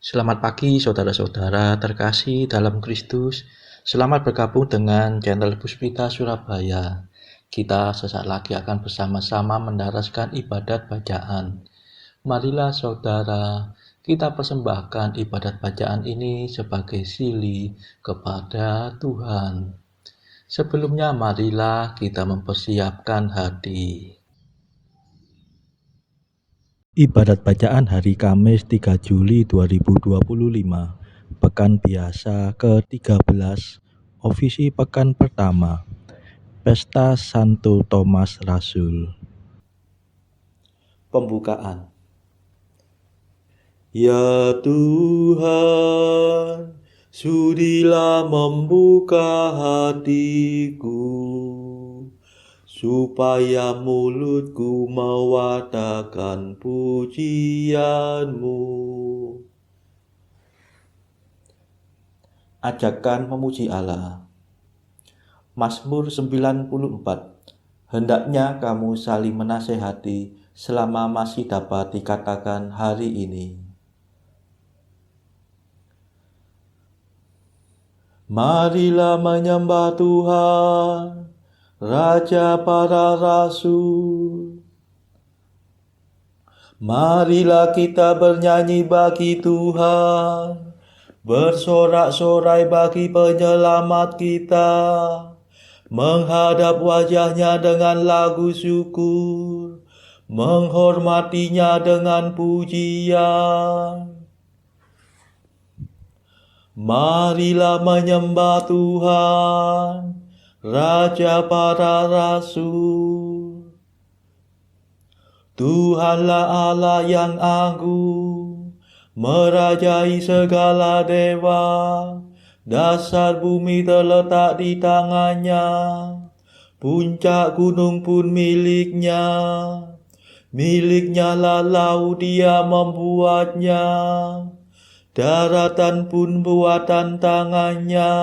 Selamat pagi saudara-saudara terkasih dalam Kristus. Selamat bergabung dengan channel Puspita Surabaya. Kita sesaat lagi akan bersama-sama mendaraskan ibadat bacaan. Marilah saudara, kita persembahkan ibadat bacaan ini sebagai sili kepada Tuhan. Sebelumnya marilah kita mempersiapkan hati. Ibadat bacaan hari Kamis 3 Juli 2025, Pekan Biasa ke-13, Ofisi Pekan Pertama, Pesta Santo Thomas Rasul. Pembukaan. Ya Tuhan, sudilah membuka hatiku, supaya mulutku mewartakan pujian-Mu. Ajakan memuji Allah. Mazmur 94. Hendaknya kamu saling menasehati selama masih dapat dikatakan hari ini. Marilah menyembah Tuhan, Raja para Rasul. Marilah kita bernyanyi bagi Tuhan, bersorak-sorai bagi penyelamat kita, menghadap wajahnya dengan lagu syukur, menghormatinya dengan pujian. Marilah menyembah Tuhan, Raja para Rasul. Tuhanlah Allah yang agung, merajai segala dewa. Dasar bumi terletak di tangannya, puncak gunung pun miliknya. Miliknya lah laut, dia membuatnya, daratan pun buatan tangannya.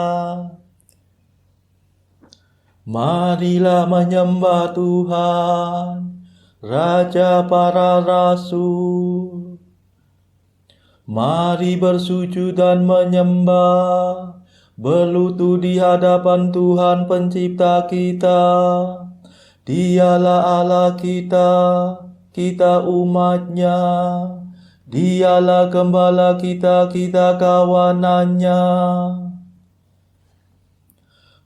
Marilah menyembah Tuhan, Raja para Rasul. Mari bersujud dan menyembah, berlutut di hadapan Tuhan pencipta kita. Dialah Allah kita, kita umatnya. Dialah gembala kita, kita kawanannya.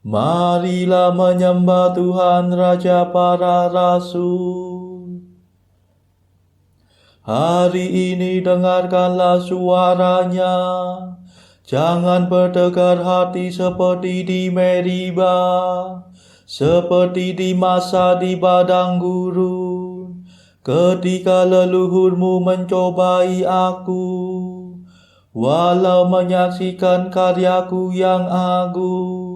Marilah menyembah Tuhan, Raja para Rasul. Hari ini dengarkanlah suaranya. Jangan bertegar hati seperti di Meriba, seperti di masa di padang gurun, ketika leluhurmu mencobai aku, walau menyaksikan karyaku yang agung.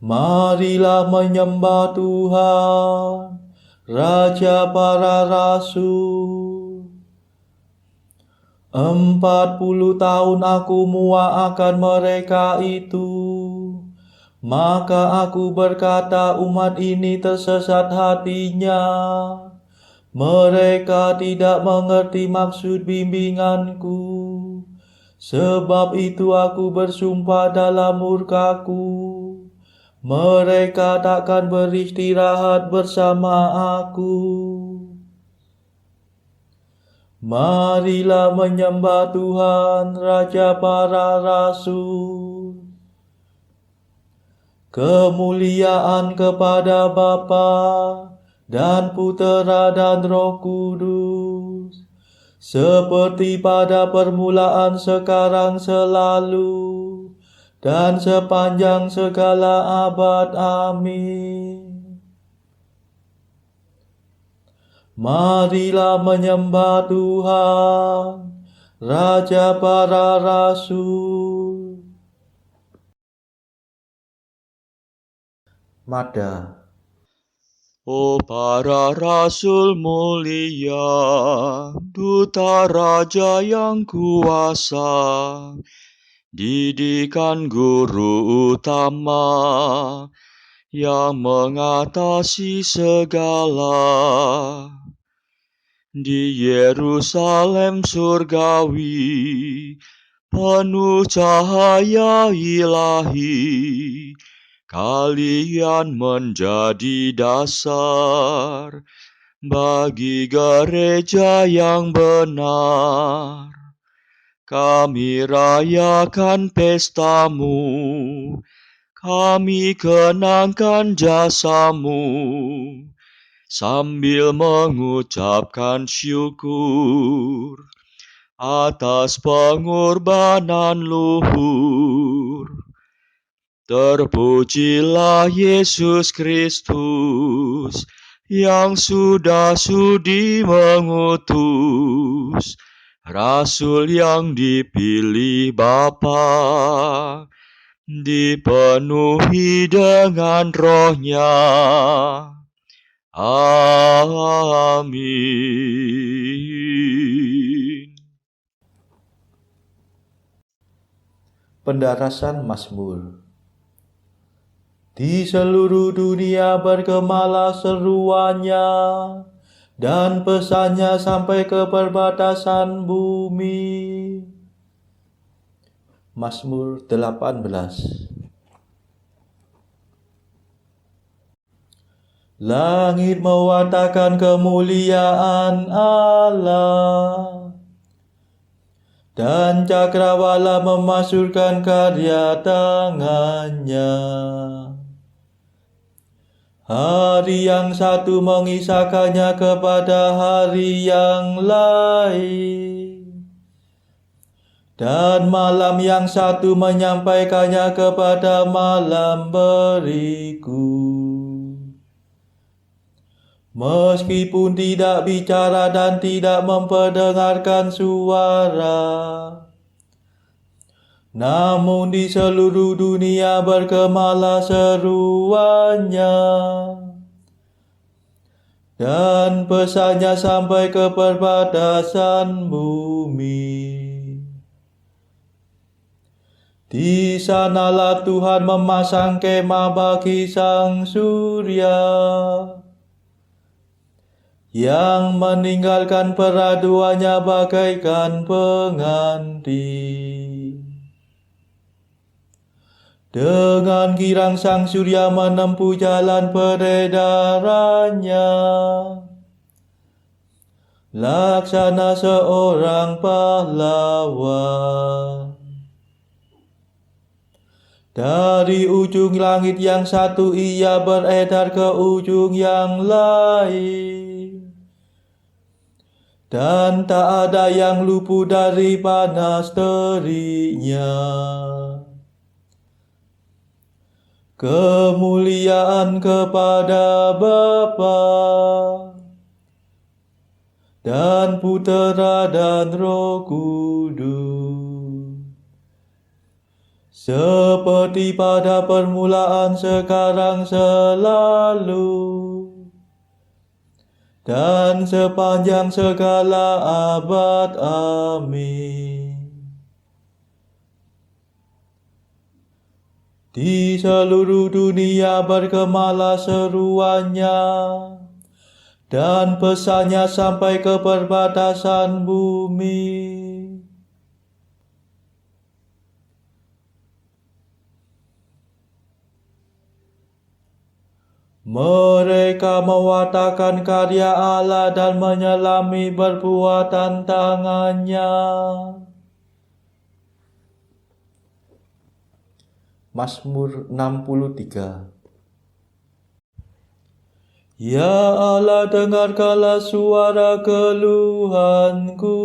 Marilah menyembah Tuhan, Raja para Rasul. 40 tahun aku muak akan mereka itu. Maka aku berkata, umat ini tersesat hatinya. Mereka tidak mengerti maksud bimbinganku. Sebab itu aku bersumpah dalam murkaku, mereka takkan beristirahat bersama aku. Marilah menyembah Tuhan, Raja para Rasul. Kemuliaan kepada Bapa dan Putera dan Roh Kudus, seperti pada permulaan, sekarang, selalu, dan sepanjang segala abad. Amin. Marilah menyembah Tuhan, Raja para Rasul. Mada. Oh para rasul mulia, duta raja yang kuasa, didikan guru utama yang mengatasi segala. di Yerusalem surgawi, penuh cahaya ilahi, kalian menjadi dasar bagi gereja yang benar. Kami rayakan pestamu, kami kenangkan jasamu, sambil mengucapkan syukur atas pengorbanan luhur. Terpujilah Yesus Kristus yang sudah sudi mengutus Rasul yang dipilih Bapa, dipenuhi dengan Roh-Nya. Amin. Pendarasan Mazmur. Di seluruh dunia bergemalah seruannya, dan pesannya sampai ke perbatasan bumi. Mazmur 18. Langit mewartakan kemuliaan Allah, dan cakrawala memasyurkan karya tangannya. Hari yang satu mengisahkannya kepada hari yang lain, dan malam yang satu menyampaikannya kepada malam berikut. Meskipun tidak bicara dan tidak memperdengarkan suara, namun di seluruh dunia bergemalah seruannya, dan pesannya sampai ke perbatasan bumi. Di sanalah Tuhan memasang kemah bagi sang surya, yang meninggalkan peraduannya bagaikan pengantin. Dengan girang sang surya menempuh jalan peredarannya, laksana seorang pahlawan. Dari ujung langit yang satu ia beredar ke ujung yang lain, dan tak ada yang luput dari panas teriknya. Kemuliaan kepada Bapa dan Putera dan Roh Kudus, seperti pada permulaan, sekarang, selalu, dan sepanjang segala abad. Amin. Di seluruh dunia bergemalah seruannya, dan pesannya sampai ke perbatasan bumi. Mereka mewartakan karya Allah dan menyelami perbuatan tangannya. Mazmur 63. Ya Allah, dengarkanlah suara keluhanku.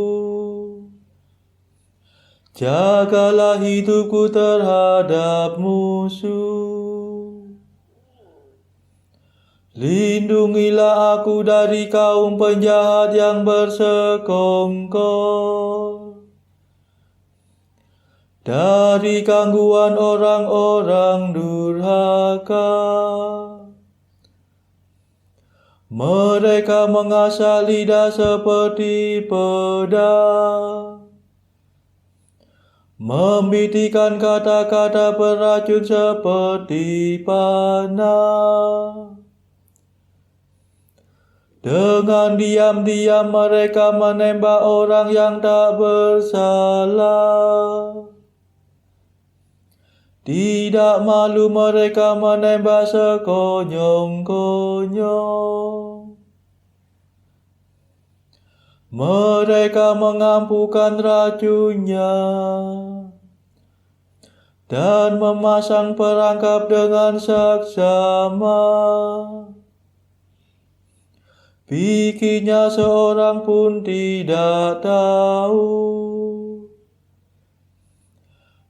Jagalah hidupku terhadap musuh. Lindungilah aku dari kaum penjahat yang bersekongkol, dari gangguan orang-orang durhaka. Mereka mengasah lidah seperti pedang, membitikan kata-kata beracun seperti panah. Dengan diam-diam mereka menembak orang yang tak bersalah. Tidak malu mereka menembak sekonyong-konyong. Mereka mengampukan racunnya dan memasang perangkap dengan saksama. Bikinnya seorang pun tidak tahu.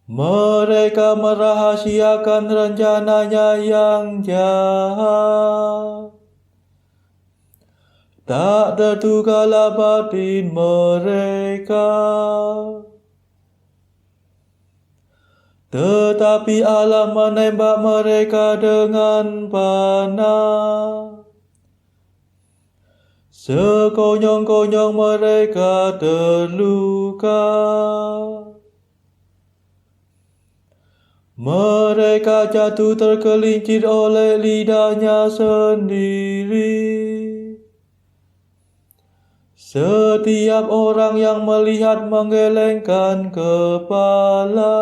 Mereka merahasiakan rencananya yang jahat. Tak terdugalah batin mereka. Tetapi Allah menembak mereka dengan panah. Sekonyong-konyong mereka terluka. Mereka jatuh tergelincir oleh lidahnya sendiri. Setiap orang yang melihat menggelengkan kepala.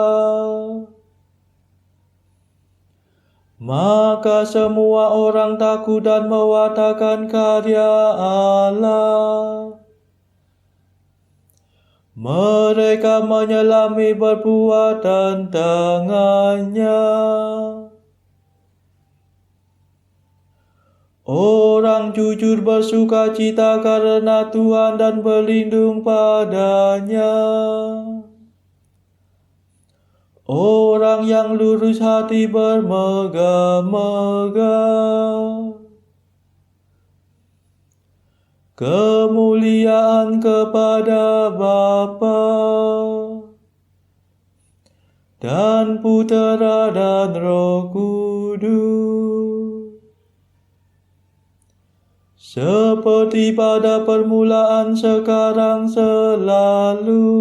Maka semua orang takut dan mewartakan karya Allah. Mereka menyelami perbuatan tangannya. Orang jujur bersuka cita karena Tuhan dan berlindung padanya. Orang yang lurus hati bermegah-megah. Kemuliaan kepada Bapa dan Putera dan Roh Kudus, seperti pada permulaan, sekarang, selalu,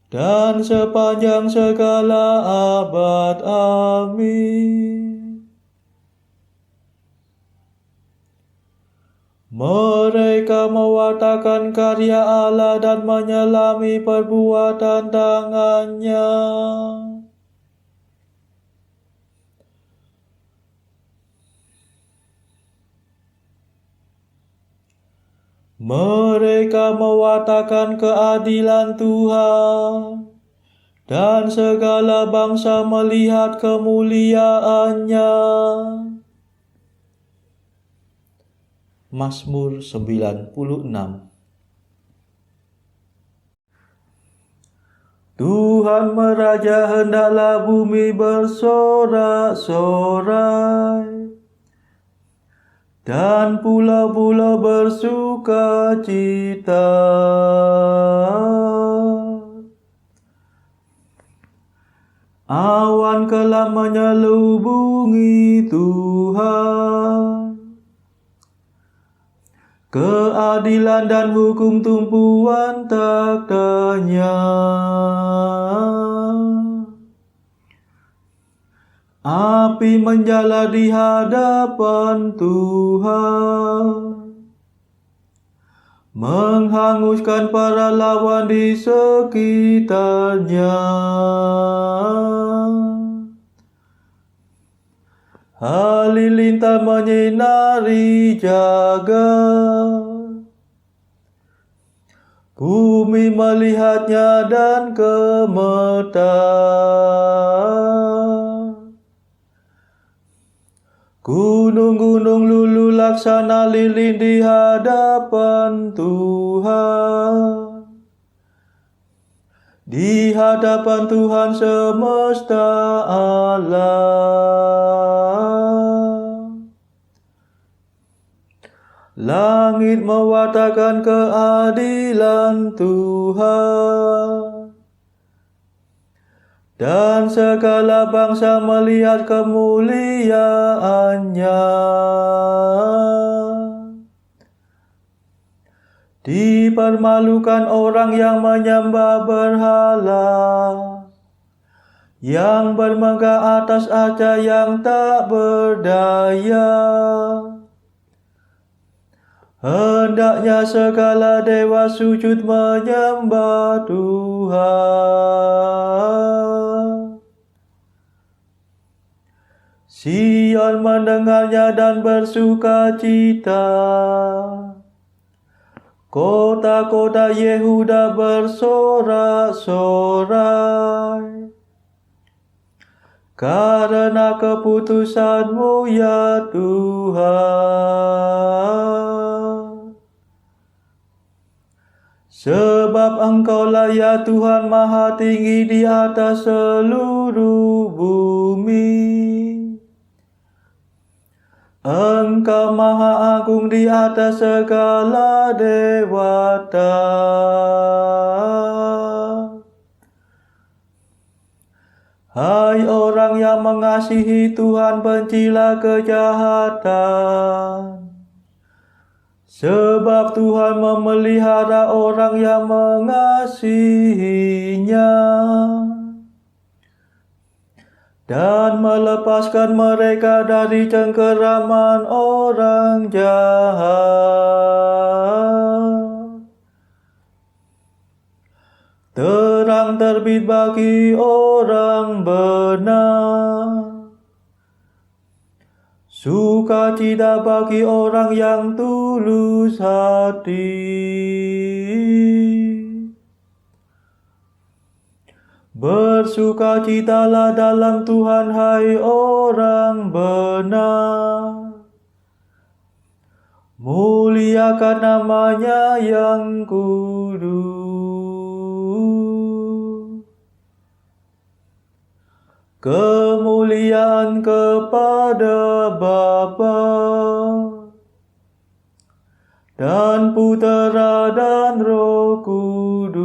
dan sepanjang segala abad. Amin. Mereka mewartakan karya Allah dan menyelami perbuatan tangannya. Mereka mewartakan keadilan Tuhan, dan segala bangsa melihat kemuliaannya. Mazmur 96. Tuhan meraja, hendaklah bumi bersorak-sorai, dan pulau-pulau bersuka cita. Awan gelap menyelubungi Tuhan, keadilan dan hukum tumpuan taktanya. Api menjala di hadapan Tuhan, menghanguskan para lawan di sekitarnya. Halilintar menyinari jagat, bumi melihatnya dan gemetar. Gunung-gunung luluh laksana lilin di hadapan Tuhan, di hadapan Tuhan semesta alam. Langit mewartakan keadilan Tuhan, dan segala bangsa melihat kemuliaannya. Dipermalukan orang yang menyembah berhala, yang bermegah atas arca yang tak berdaya. Hendaknya segala dewa sujud menyembah Tuhan. Sion mendengarnya dan bersuka cita. Kota-kota Yehuda bersorak-sorai karena keputusan-Mu ya Tuhan. Sebab Engkaulah ya Tuhan maha tinggi di atas seluruh bumi. Engkau maha agung di atas segala dewata. Hai orang yang mengasihi Tuhan, bencilah kejahatan. Sebab Tuhan memelihara orang yang mengasihinya dan melepaskan mereka dari cengkeraman orang jahat. Terang terbit bagi orang benar, sukacita bagi orang yang tulus hati. Bersukacitalah dalam Tuhan, hai orang benar. Muliakan nama-Nya yang kudus. Kemuliaan kepada Bapa dan Putera dan Roh Kudus,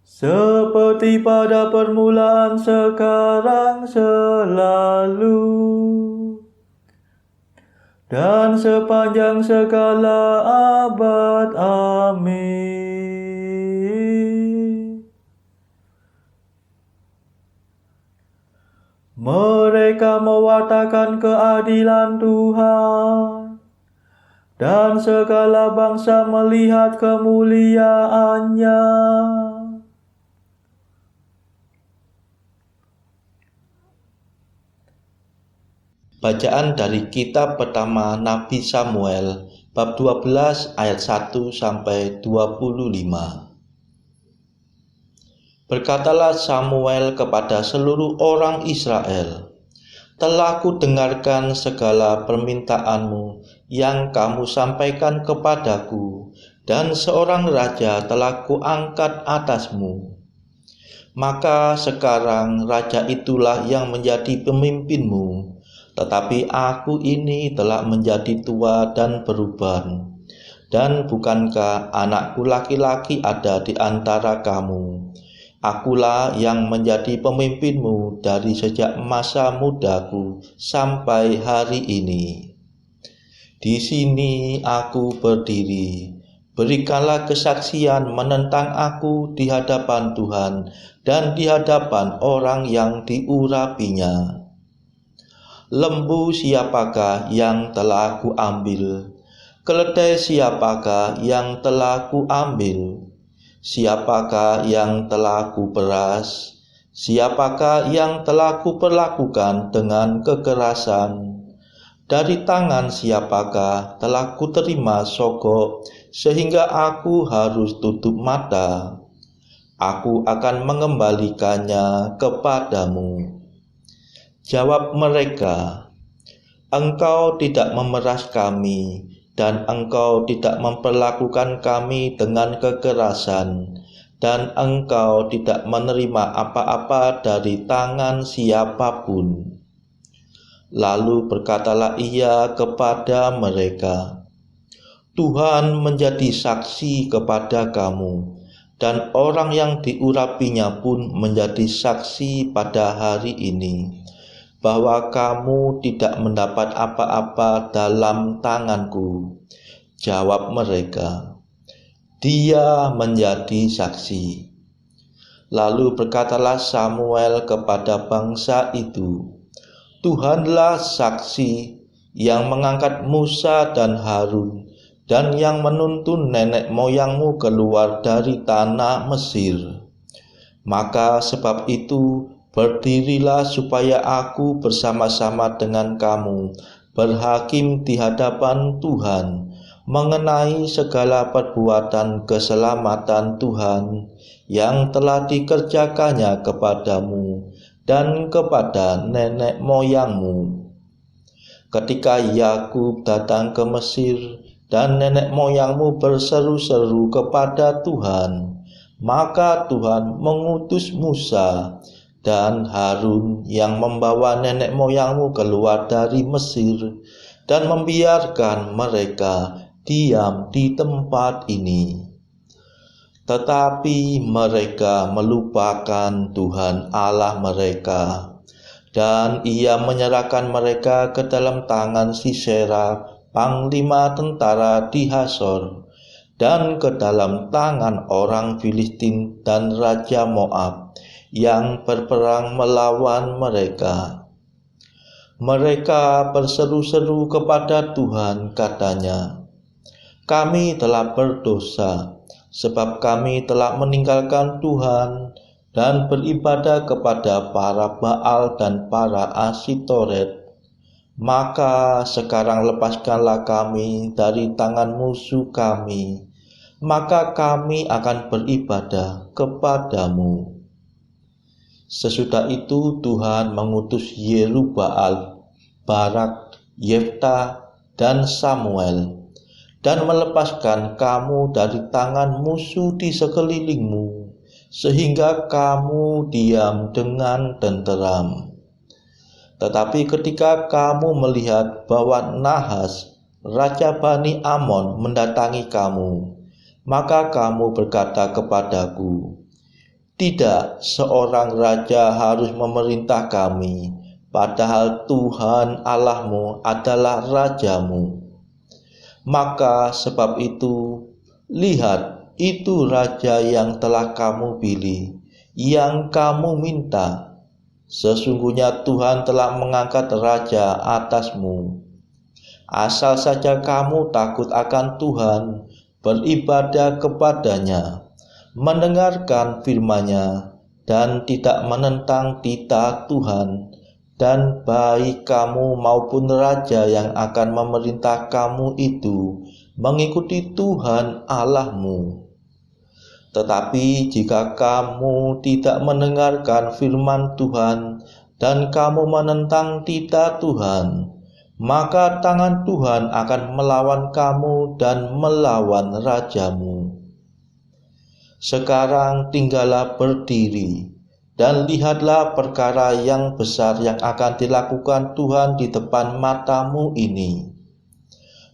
seperti pada permulaan, sekarang, selalu, dan sepanjang segala abad. Amin. Mereka mewartakan keadilan Tuhan, dan segala bangsa melihat kemuliaan-Nya. Bacaan dari kitab pertama Nabi Samuel, bab 12 ayat 1 sampai 25. Berkatalah Samuel kepada seluruh orang Israel, "Telah kudengarkan segala permintaanmu yang kamu sampaikan kepadaku, dan seorang raja telah kuangkat atasmu. Maka sekarang raja itulah yang menjadi pemimpinmu, tetapi aku ini telah menjadi tua dan beruban. Dan bukankah anakku laki-laki ada di antara kamu? Akulah yang menjadi pemimpinmu dari sejak masa mudaku sampai hari ini. Di sini aku berdiri. Berikanlah kesaksian menentang aku di hadapan Tuhan dan di hadapan orang yang diurapinya. Lembu siapakah yang telah kuambil? Keledai siapakah yang telah kuambil? Siapakah yang telah kuperas? Siapakah yang telah kuperlakukan dengan kekerasan? Dari tangan siapakah telah kuterima sogok sehingga aku harus tutup mata? Aku akan mengembalikannya kepadamu." Jawab mereka, "Engkau tidak memeras kami, dan Engkau tidak memperlakukan kami dengan kekerasan, dan Engkau tidak menerima apa-apa dari tangan siapapun." Lalu berkatalah ia kepada mereka, "Tuhan menjadi saksi kepada kamu, dan orang yang diurapinya pun menjadi saksi pada hari ini, bahwa kamu tidak mendapat apa-apa dalam tanganku." Jawab mereka, "Dia menjadi saksi." Lalu berkatalah Samuel kepada bangsa itu, "Tuhanlah saksi yang mengangkat Musa dan Harun, dan yang menuntun nenek moyangmu keluar dari tanah Mesir. Maka sebab itu, berdirilah supaya aku bersama-sama dengan kamu berhakim di hadapan Tuhan mengenai segala perbuatan keselamatan Tuhan yang telah dikerjakannya kepadamu dan kepada nenek moyangmu. Ketika Yakub datang ke Mesir dan nenek moyangmu berseru-seru kepada Tuhan, maka Tuhan mengutus Musa dan Harun yang membawa nenek moyangmu keluar dari Mesir dan membiarkan mereka diam di tempat ini. Tetapi mereka melupakan Tuhan Allah mereka, dan Ia menyerahkan mereka ke dalam tangan Sisera, panglima tentara di Hasor, dan ke dalam tangan orang Filistin dan Raja Moab yang berperang melawan mereka. Mereka berseru-seru kepada Tuhan, katanya, "Kami telah berdosa, sebab kami telah meninggalkan Tuhan dan beribadah kepada para Baal dan para Asitoret. Maka sekarang lepaskanlah kami dari tangan musuh kami, maka kami akan beribadah kepadamu." Sesudah itu Tuhan mengutus Yerubbaal, Barak, Yefta, dan Samuel, dan melepaskan kamu dari tangan musuh di sekelilingmu, sehingga kamu diam dengan tenteram. Tetapi ketika kamu melihat bahwa Nahas, raja Bani Amon, mendatangi kamu, maka kamu berkata kepadaku, "Tidak seorang raja harus memerintah kami, padahal Tuhan Allahmu adalah rajamu." Maka sebab itu, lihat, itu raja yang telah kamu pilih, yang kamu minta. Sesungguhnya Tuhan telah mengangkat raja atasmu. Asal saja kamu takut akan Tuhan, beribadah kepadanya, mendengarkan firman-Nya, dan tidak menentang titah Tuhan, dan baik kamu maupun raja yang akan memerintah kamu itu mengikuti Tuhan Allahmu. Tetapi jika kamu tidak mendengarkan firman Tuhan dan kamu menentang titah Tuhan, maka tangan Tuhan akan melawan kamu dan melawan rajamu. Sekarang tinggallah berdiri, dan lihatlah perkara yang besar yang akan dilakukan Tuhan di depan matamu ini.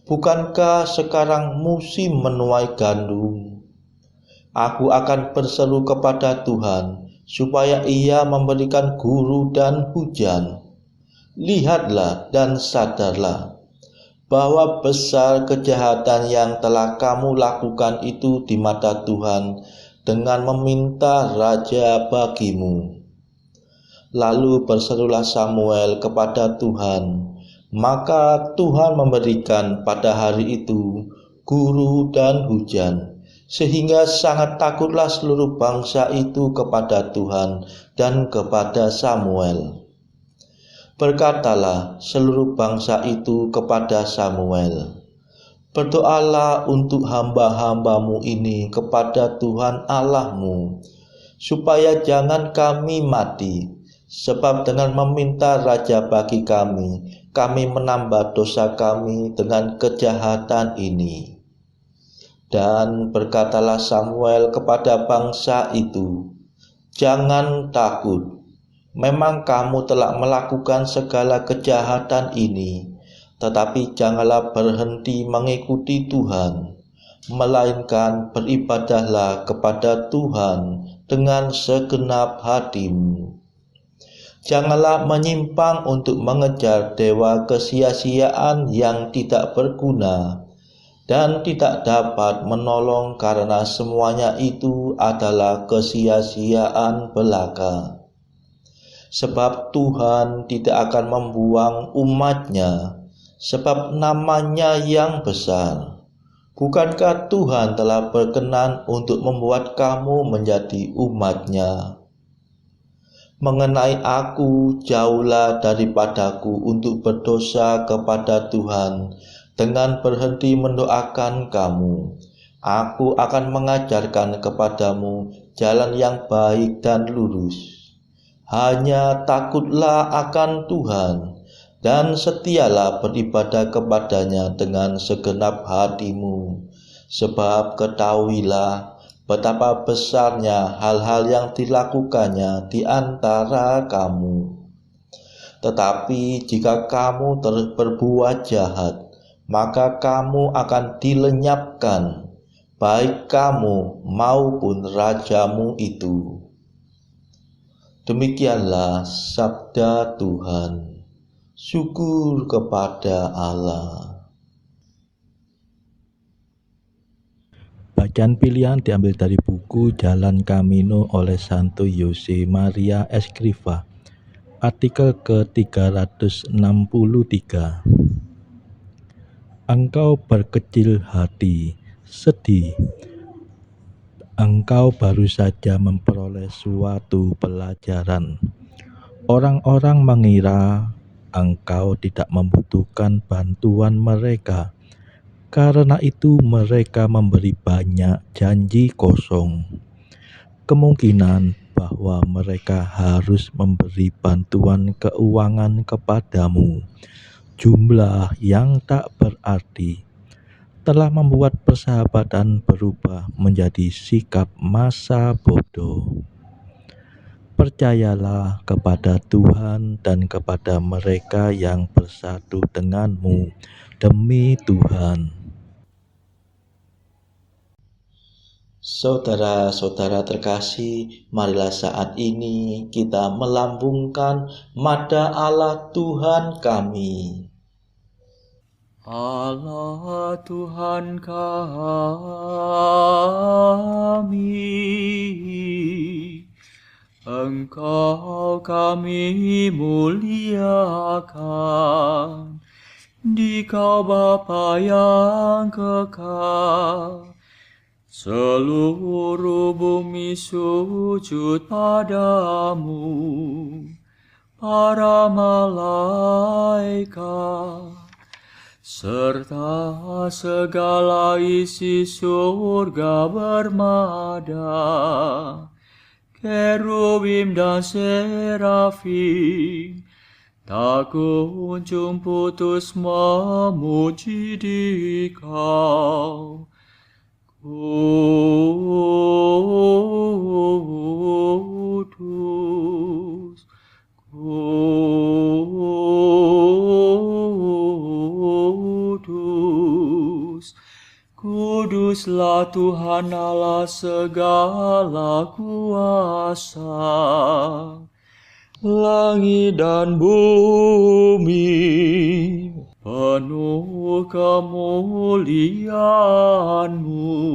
Bukankah sekarang musim menuai gandum? Aku akan berseru kepada Tuhan, supaya Ia memberikan guru dan hujan. Lihatlah dan sadarlah, bahwa besar kejahatan yang telah kamu lakukan itu di mata Tuhan, dengan meminta raja bagimu. Lalu berserulah Samuel kepada Tuhan, maka Tuhan memberikan pada hari itu guru dan hujan, sehingga sangat takutlah seluruh bangsa itu kepada Tuhan dan kepada Samuel. Berkatalah seluruh bangsa itu kepada Samuel, "Berdoalah untuk hamba-hambamu ini kepada Tuhan Allahmu, supaya jangan kami mati, sebab dengan meminta raja bagi kami menambah dosa kami dengan kejahatan ini." Dan berkatalah Samuel kepada bangsa itu, "Jangan takut, memang kamu telah melakukan segala kejahatan ini, tetapi janganlah berhenti mengikuti Tuhan, melainkan beribadahlah kepada Tuhan dengan segenap hatimu. Janganlah menyimpang untuk mengejar dewa kesia-siaan yang tidak berguna dan tidak dapat menolong, karena semuanya itu adalah kesia-siaan belaka. Sebab Tuhan tidak akan membuang umat-Nya, sebab namanya yang besar. Bukankah Tuhan telah berkenan untuk membuat kamu menjadi umat-Nya? Mengenai aku, jauhlah daripadaku untuk berdosa kepada Tuhan dengan berhenti mendoakan kamu. Aku akan mengajarkan kepadamu jalan yang baik dan lurus. Hanya takutlah akan Tuhan dan setialah beribadah kepada-Nya dengan segenap hatimu. Sebab ketahuilah betapa besarnya hal-hal yang dilakukannya di antara kamu. Tetapi jika kamu terus berbuat jahat, maka kamu akan dilenyapkan, baik kamu maupun rajamu itu. Demikianlah sabda Tuhan. Syukur kepada Allah. Bacaan pilihan diambil dari buku Jalan Camino oleh Santo Jose Maria Escrivá, artikel ke-363. Engkau berkecil hati, sedih. Engkau baru saja memperoleh suatu pelajaran. Orang-orang mengira engkau tidak membutuhkan bantuan mereka. Karena itu mereka memberi banyak janji kosong. Kemungkinan bahwa mereka harus memberi bantuan keuangan kepadamu, jumlah yang tak berarti, telah membuat persahabatan berubah menjadi sikap masa bodoh. Percayalah kepada Tuhan dan kepada mereka yang bersatu denganmu demi Tuhan. Saudara-saudara terkasih, marilah saat ini kita melambungkan mada Allah Tuhan kami. Allah Tuhan kami, Engkau kami muliakan, Dikau Bapa yang kekal. Seluruh bumi sujud padamu, para malaikat, serta segala isi surga bermada, kerubim dan serafim, tak kunjung putus memuji Dikau. Kudus, kudus, kuduslah Tuhan Allah segala kuasa. Langit dan bumi penuh kemuliaan-Mu.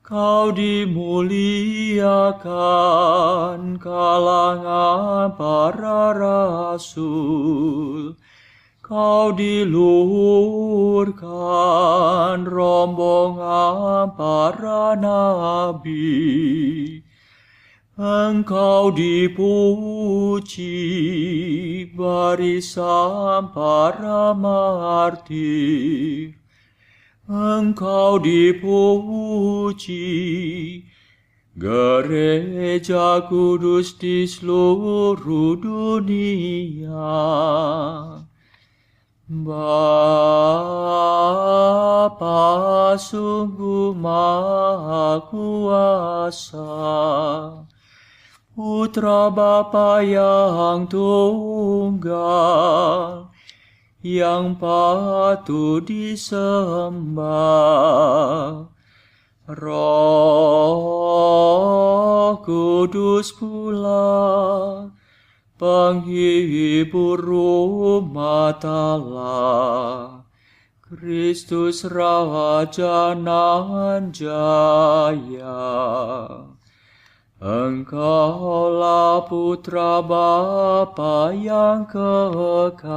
Kau dimuliakan kalangan para rasul. Kau diluhurkan rombongan para nabi. Engkau dipuji barisan para martir. Engkau dipuji gereja kudus di seluruh dunia. Bapa sungguh Maha Kuasa, Putra Bapa yang tunggal, yang patut disembah. Roh Kudus pula, penghibur umat Allah, Kristus Raja nan jaya. Engkaulah Putra Bapa yang kekal,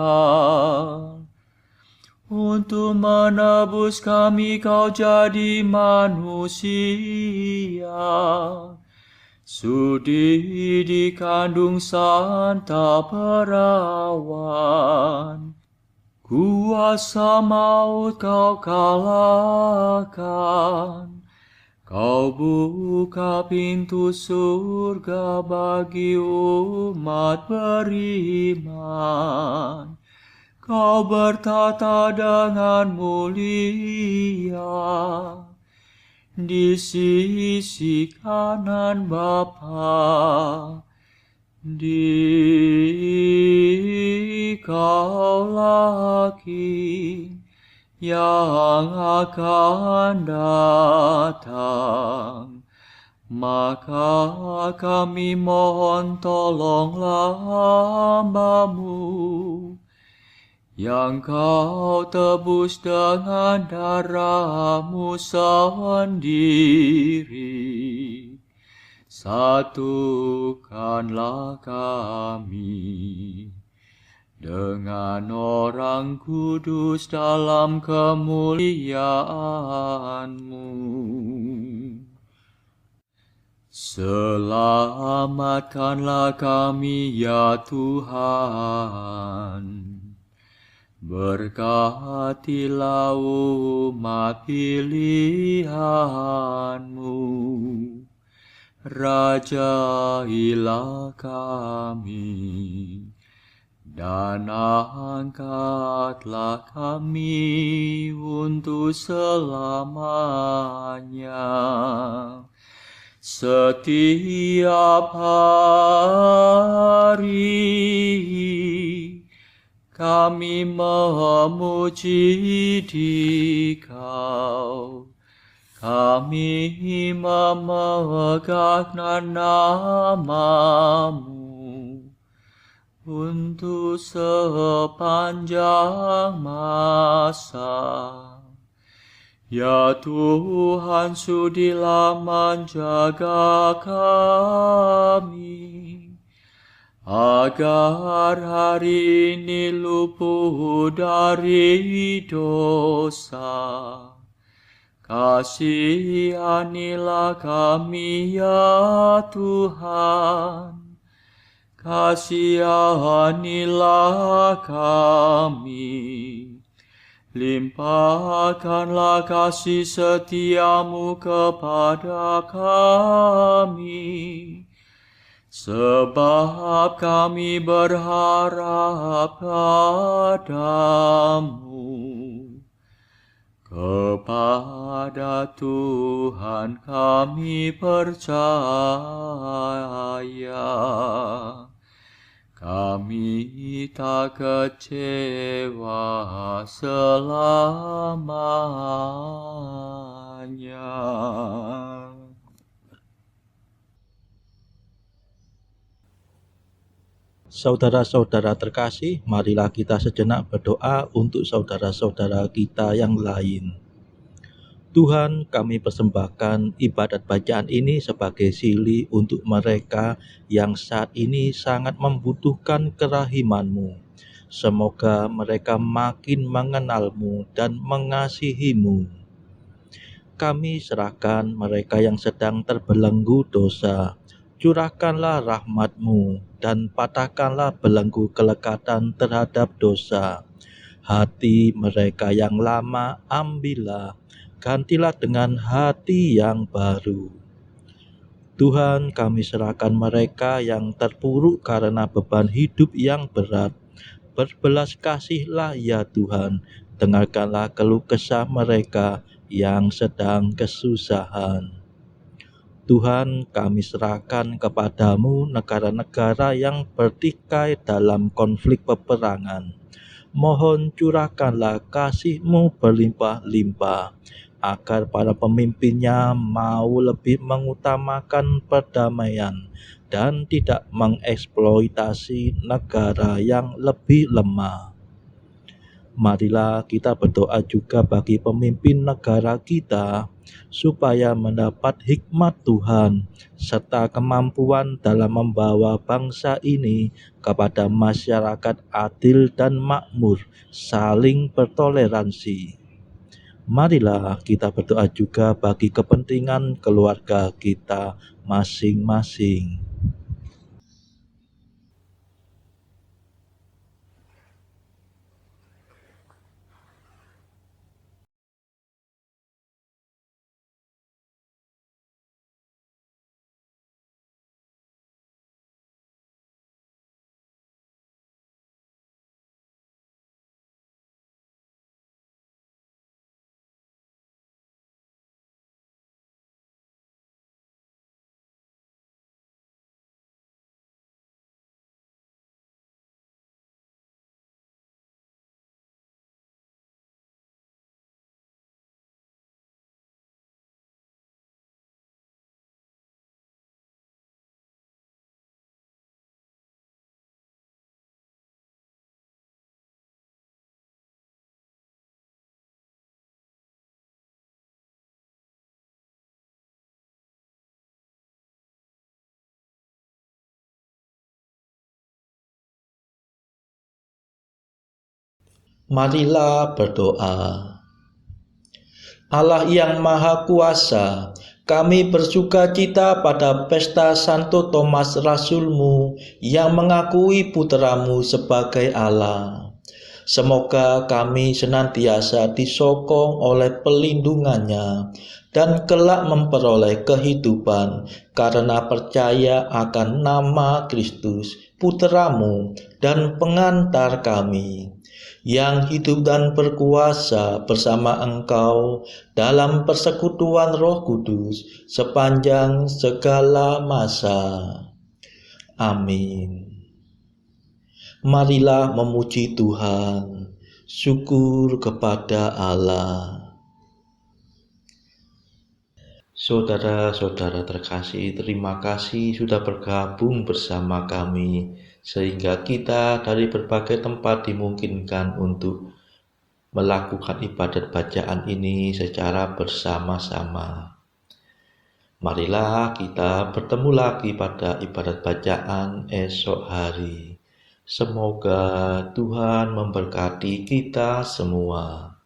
Untuk menebus kami kau jadi manusia. Sudi dikandung Santa Perawan. Kuasa maut kau kalahkan. Kau buka pintu surga bagi umat beriman. Kau bertata dengan mulia di sisi kanan Bapa. Dikaulah yang akan datang. Maka kami mohon tolonglah hamba-Mu yang kau tebus dengan darah-Mu sendiri. Satukanlah kami dengan orang kudus dalam kemuliaan-Mu. Selamatkanlah kami ya Tuhan. Berkatilah umat pilihan-Mu. Rajailah kami dan angkatlah kami untuk selamanya. Setiap hari kami memuji Dikau. Kami memegang nama-Mu untuk sepanjang masa. Ya Tuhan, sudilah menjaga kami, agar hari ini luput dari dosa. Kasihanilah kami ya Tuhan, kasihanilah kami. Limpahkanlah kasih setia-Mu kepada kami, sebab kami berharap padamu. Kepada Tuhan kami percaya, kami tak kecewa selamanya. Saudara-saudara terkasih, marilah kita sejenak berdoa untuk saudara-saudara kita yang lain. Tuhan, kami persembahkan ibadat bacaan ini sebagai sili untuk mereka yang saat ini sangat membutuhkan kerahiman-Mu. Semoga mereka makin mengenal-Mu dan mengasihi-Mu. Kami serahkan mereka yang sedang terbelenggu dosa. Curahkanlah rahmat-Mu dan patahkanlah belenggu kelekatan terhadap dosa. Hati mereka yang lama ambillah, gantilah dengan hati yang baru. Tuhan, kami serahkan mereka yang terpuruk karena beban hidup yang berat. Berbelas kasihlah ya Tuhan, dengarkanlah keluh kesah mereka yang sedang kesusahan. Tuhan, kami serahkan kepadamu negara-negara yang bertikai dalam konflik peperangan. Mohon curahkanlah kasih-Mu berlimpah-limpah, agar para pemimpinnya mau lebih mengutamakan perdamaian dan tidak mengeksploitasi negara yang lebih lemah. Marilah kita berdoa juga bagi pemimpin negara kita, supaya mendapat hikmat Tuhan, serta kemampuan dalam membawa bangsa ini kepada masyarakat adil dan makmur, saling bertoleransi. Marilah kita berdoa juga bagi kepentingan keluarga kita masing-masing. Marilah berdoa. Allah yang Maha Kuasa, kami bersuka cita pada pesta Santo Thomas Rasul-Mu yang mengakui putra-Mu sebagai Allah. Semoga kami senantiasa disokong oleh pelindungannya dan kelak memperoleh kehidupan karena percaya akan nama Kristus, putra-Mu dan pengantar kami, yang hidup dan berkuasa bersama Engkau dalam persekutuan Roh Kudus sepanjang segala masa. Amin. Marilah memuji Tuhan, syukur kepada Allah. Saudara-saudara terkasih, terima kasih sudah bergabung bersama kami, sehingga kita dari berbagai tempat dimungkinkan untuk melakukan ibadat bacaan ini secara bersama-sama. Marilah kita bertemu lagi pada ibadat bacaan esok hari. Semoga Tuhan memberkati kita semua.